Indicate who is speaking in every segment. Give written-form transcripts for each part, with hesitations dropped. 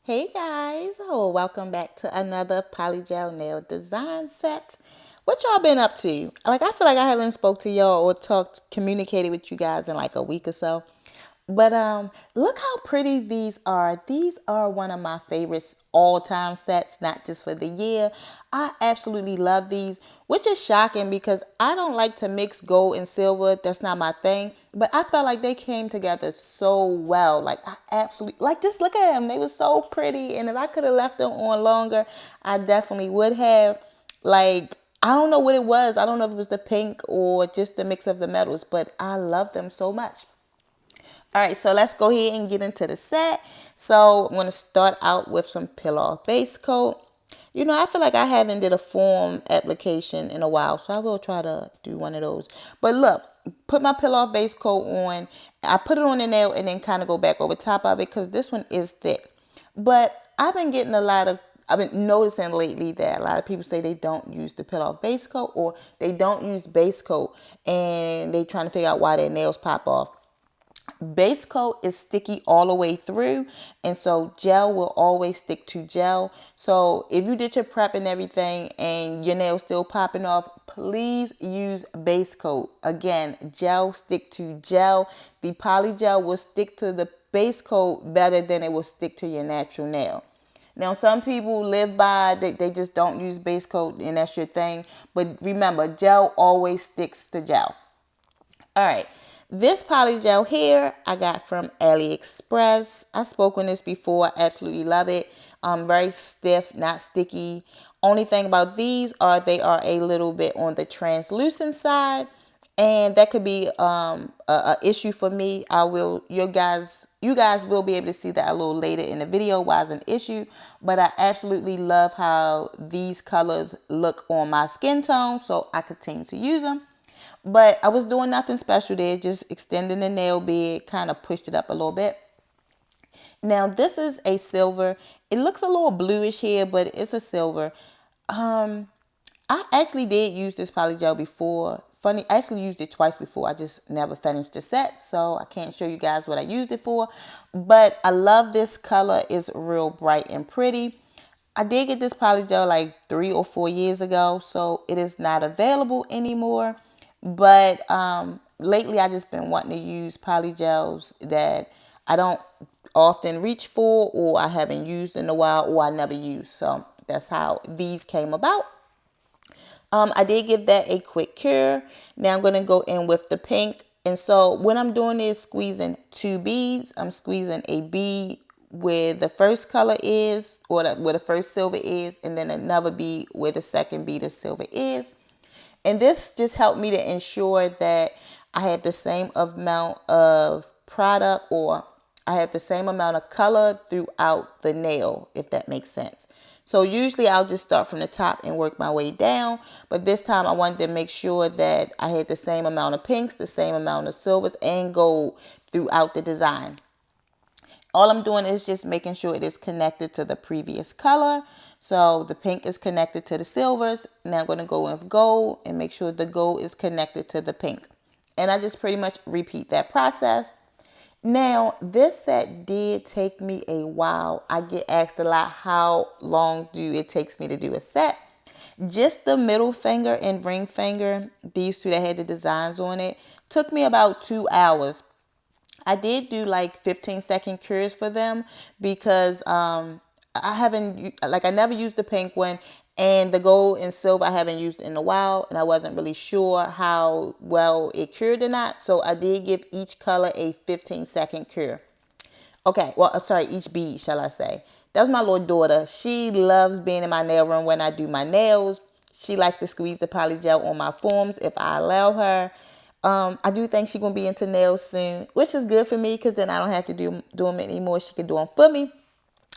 Speaker 1: Hey guys, welcome back to another polygel nail design set. What y'all been up to? Like, I feel like I haven't spoke to y'all or communicated with you guys in like a week or so. But look how pretty these are. These are one of my favorites all-time sets, not just for the year. I absolutely love these, which is shocking because I don't like to mix gold and silver. That's not my thing. But I felt like they came together so well. Like, I absolutely, like, just look at them. They were so pretty. And if I could have left them on longer, I definitely would have. Like, I don't know what it was. I don't know if it was the pink or just the mix of the metals, but I love them so much. All right, so let's go ahead and get into the set. So I'm going to start out with some peel off base coat. You know, I feel like I haven't did a form application in a while, so I will try to do one of those. But look, put my peel off base coat on. I put it on the nail and then kind of go back over top of it because this one is thick. But I've been noticing lately that a lot of people say they don't use the peel off base coat or they don't use base coat and they trying to figure out why their nails pop off. Base coat is sticky all the way through, and so gel will always stick to gel. So if you did your prep and everything and your nails still popping off, please use base coat. Again, gel stick to gel. The poly gel will stick to the base coat better than it will stick to your natural nail. Now, some people live by, they just don't use base coat and that's your thing. But remember, gel always sticks to gel. All right, this poly gel here I got from AliExpress. I spoke on this before. I absolutely love it. Very stiff, not sticky. Only thing about these are they are a little bit on the translucent side, and that could be a issue for me. You guys will be able to see that a little later in the video why it's an issue, but I absolutely love how these colors look on my skin tone, so I continue to use them. But I was doing nothing special there, just extending the nail bed, kind of pushed it up a little bit. Now this is a silver. It looks a little bluish here, but it's a silver. I actually did use this polygel before. Funny, I actually used it twice before. I just never finished the set, so I can't show you guys what I used it for. But I love this color. It's real bright and pretty. I did get this polygel like 3 or 4 years ago, so it is not available anymore. But lately, I just been wanting to use polygels that I don't often reach for, or I haven't used in a while, or I never used. So that's how these came about. I did give that a quick cure. Now I'm going to go in with the pink. And so what I'm doing is squeezing two beads. I'm squeezing a bead where the first color is, or where the first silver is, and then another bead where the second bead of silver is. And this just helped me to ensure that I had the same amount of product, or I have the same amount of color throughout the nail, if that makes sense. So usually I'll just start from the top and work my way down. But this time I wanted to make sure that I had the same amount of pinks, the same amount of silvers and gold throughout the design. All I'm doing is just making sure it is connected to the previous color. So the pink is connected to the silvers. Now I'm going to go with gold and make sure the gold is connected to the pink. And I just pretty much repeat that process. Now, this set did take me a while. I get asked a lot, how long do it takes me to do a set? Just the middle finger and ring finger, these two that had the designs on it, took me about 2 hours. I did do like 15-second cures for them because I haven't, like, I never used the pink one, and the gold and silver I haven't used in a while, and I wasn't really sure how well it cured or not. So I did give each color a 15-second cure. Okay, well, sorry, each bead, shall I say. That was my little daughter. She loves being in my nail room when I do my nails. She likes to squeeze the poly gel on my forms if I allow her. I do think she's going to be into nails soon, which is good for me because then I don't have to do them anymore. She can do them for me.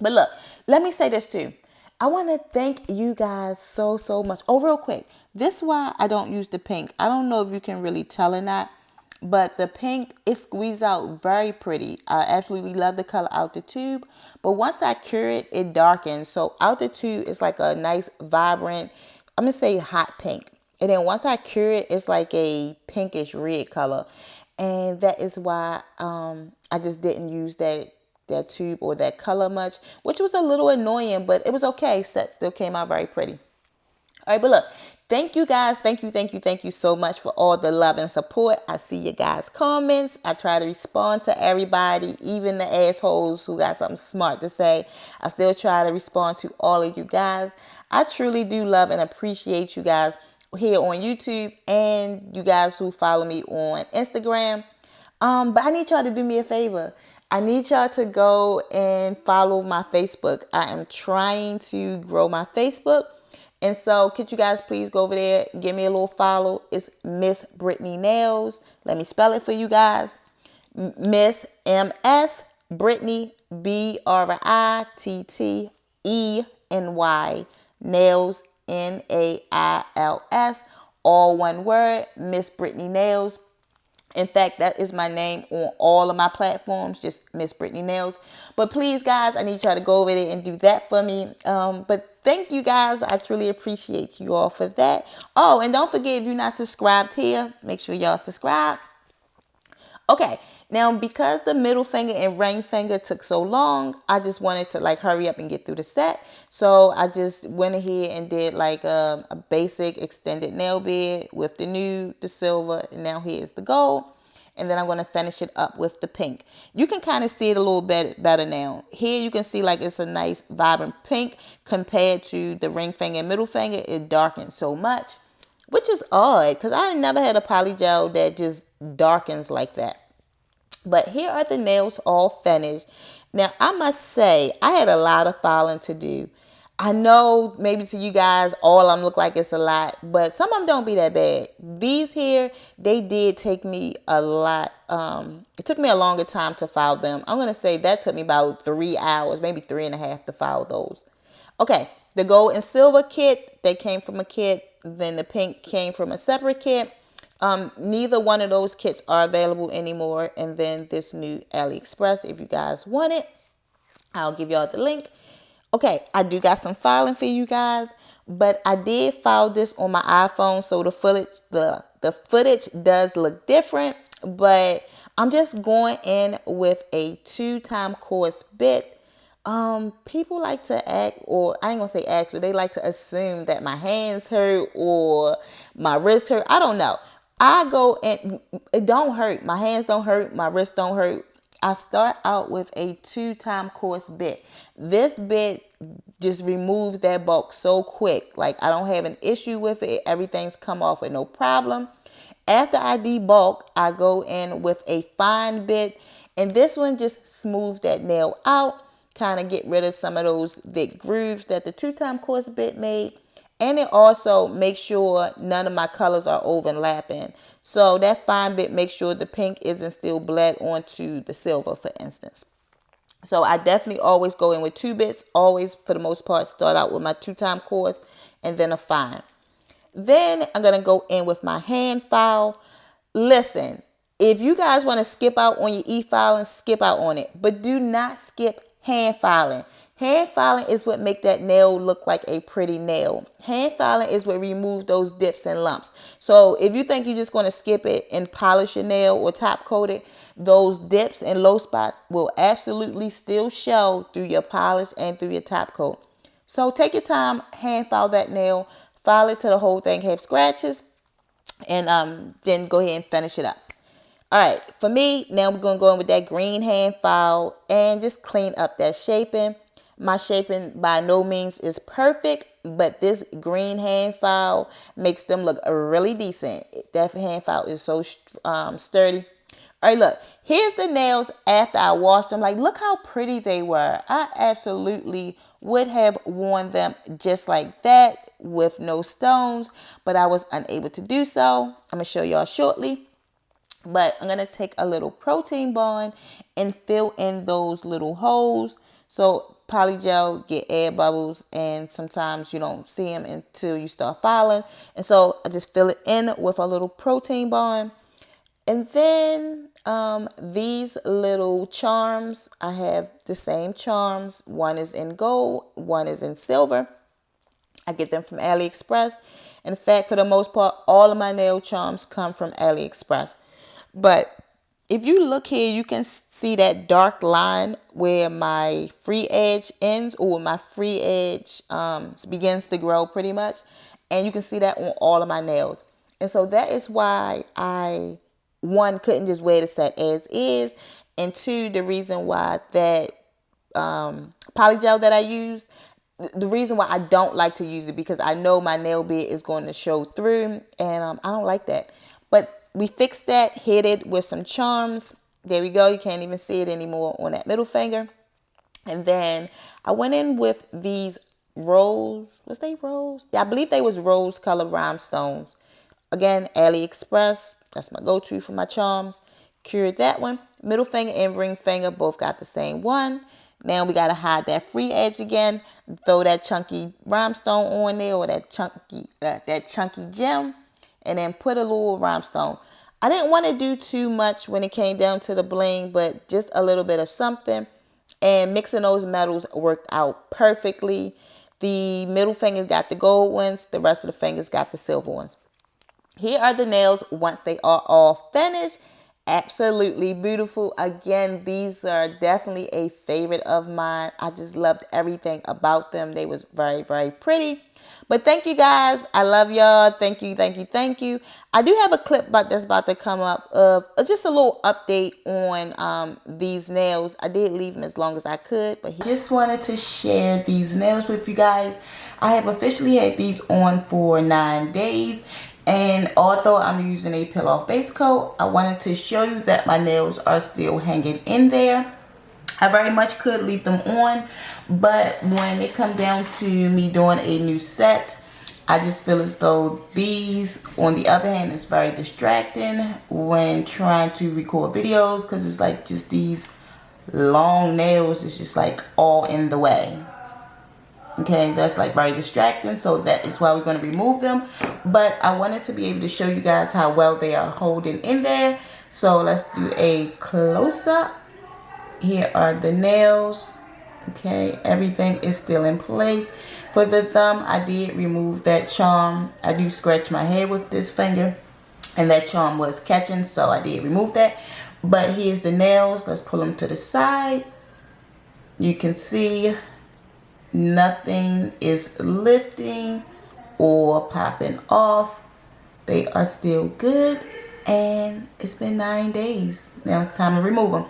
Speaker 1: But look, let me say this too. I want to thank you guys so, so much. Oh, real quick. This is why I don't use the pink. I don't know if you can really tell or not, but the pink, it squeezed out very pretty. I absolutely love the color out the tube. But once I cure it, it darkens. So out the tube, it's like a nice, vibrant, I'm going to say hot pink. And then once I cure it, it's like a pinkish red color. And that is why I just didn't use that that tube or that color much, which was a little annoying, but it was okay. Set still came out very pretty. All right, but look, thank you guys. Thank you so much for all the love and support. I see you guys' comments. I try to respond to everybody, even the assholes who got something smart to say. I still try to respond to all of you guys. I truly do love and appreciate you guys here on YouTube and you guys who follow me on Instagram. But I need y'all to do me a favor. I need y'all to go and follow my Facebook. I am trying to grow my Facebook. And so could you guys please go over there, give me a little follow. It's Miss Brittany Nails. Let me spell it for you guys. Miss MS Brittany BRITTENY Nails NAILS. All one word, Miss Brittany Nails. In fact, that is my name on all of my platforms, just Miss Brittany Nails. But please, guys, I need y'all to go over there and do that for me. But thank you, guys. I truly appreciate you all for that. Oh, and don't forget, if you're not subscribed here, make sure y'all subscribe. Okay, now because the middle finger and ring finger took so long, I just wanted to like hurry up and get through the set. So I just went ahead and did like a basic extended nail bed with the nude, the silver, and now here's the gold. And then I'm going to finish it up with the pink. You can kind of see it a little bit better now. Here you can see like it's a nice vibrant pink compared to the ring finger and middle finger. It darkened so much, which is odd because I never had a polygel that just darkens like that. But here are the nails all finished. Now, I must say, I had a lot of filing to do. I know maybe to you guys, all of them look like it's a lot, but some of them don't be that bad. These here, they did take me a lot. It took me a longer time to file them. I'm going to say that took me about 3 hours, maybe 3.5 to file those. Okay, the gold and silver kit, they came from a kit. Then the pink came from a separate kit. Neither one of those kits are available anymore. And then this new AliExpress, if you guys want it, I'll give y'all the link. Okay, I do got some filing for you guys, but I did file this on my iPhone, so the footage does look different, but I'm just going in with a 2-time course bit. People like to act, or I ain't gonna say act, but they like to assume that my hands hurt or my wrist hurt. I don't know. I go and it don't hurt. My hands don't hurt. My wrist don't hurt. I start out with a 2-time course bit. This bit just removes that bulk so quick. Like I don't have an issue with it. Everything's come off with no problem. After I debulk, I go in with a fine bit, and this one just smooths that nail out. Kind of get rid of some of those big grooves that the 2-time course bit made. And it also makes sure none of my colors are overlapping. So that fine bit makes sure the pink isn't still bled onto the silver, for instance. So I definitely always go in with 2 bits. Always, for the most part, start out with my 2-time course and then a fine. Then I'm going to go in with my hand file. Listen, if you guys want to skip out on your e-filing, skip out on it. But do not skip hand filing. Hand filing is what make that nail look like a pretty nail. Hand filing is what remove those dips and lumps. So if you think you're just going to skip it and polish your nail or top coat it, those dips and low spots will absolutely still show through your polish and through your top coat. So take your time, hand file that nail, file it till the whole thing have scratches, and then go ahead and finish it up. All right, for me, now we're going to go in with that green hand file and just clean up that shaping. My shaping by no means is perfect, but this green hand file makes them look really decent. That hand file is so sturdy. All right, look, here's the nails after I washed them. Like, look how pretty they were. I absolutely would have worn them just like that with no stones, but I was unable to do so. I'm going to show y'all shortly. But I'm going to take a little protein bond and fill in those little holes. So polygel get air bubbles, and sometimes you don't see them until you start filing. And so I just fill it in with a little protein bond. And then these little charms, I have the same charms. One is in gold, one is in silver. I get them from AliExpress. In fact, for the most part, all of my nail charms come from AliExpress. But if you look here, you can see that dark line where my free edge ends, or my free edge begins to grow pretty much. And you can see that on all of my nails. And so that is why I, one, couldn't just wear the set as is. And two, the reason why that polygel that I use, the reason why I don't like to use it, because I know my nail bed is going to show through, and I don't like that. But we fixed that, hit it with some charms. There we go. You can't even see it anymore on that middle finger. And then I went in with these rose, was they rose? Yeah, I believe they was rose color rhinestones. Again, AliExpress, that's my go-to for my charms. Cured that one. Middle finger and ring finger both got the same one. Now we got to hide that free edge again. Throw that chunky rhinestone on there, or that chunky gem, and then put a little rhinestone. I didn't want to do too much when it came down to the bling, but just a little bit of something. And mixing those metals worked out perfectly. The middle finger got the gold ones. The rest of the fingers got the silver ones. Here are the nails once they are all finished. Absolutely beautiful. Again, these are definitely a favorite of mine. I just loved everything about them. They was very, very pretty. But thank you guys. I love y'all. Thank you, thank you, thank you. I do have a clip that's about to come up of just a little update on these nails. I did leave them as long as I could, but just wanted to share these nails with you guys. I have officially had these on for 9 days. And although I'm using a peel off base coat, I wanted to show you that my nails are still hanging in there. I very much could leave them on, but when it comes down to me doing a new set, I just feel as though these, on the other hand, is very distracting when trying to record videos, because it's like just these long nails. It's just like all in the way. Okay, that's like very distracting, so that is why we're going to remove them. But I wanted to be able to show you guys how well they are holding in there. So let's do a close-up. Here are the nails. Okay, everything is still in place. For the thumb, I did remove that charm. I do scratch my head with this finger, and that charm was catching, so I did remove that. But here's the nails. Let's pull them to the side. You can see nothing is lifting or popping off. They are still good, and it's been 9 days. Now it's time to remove them.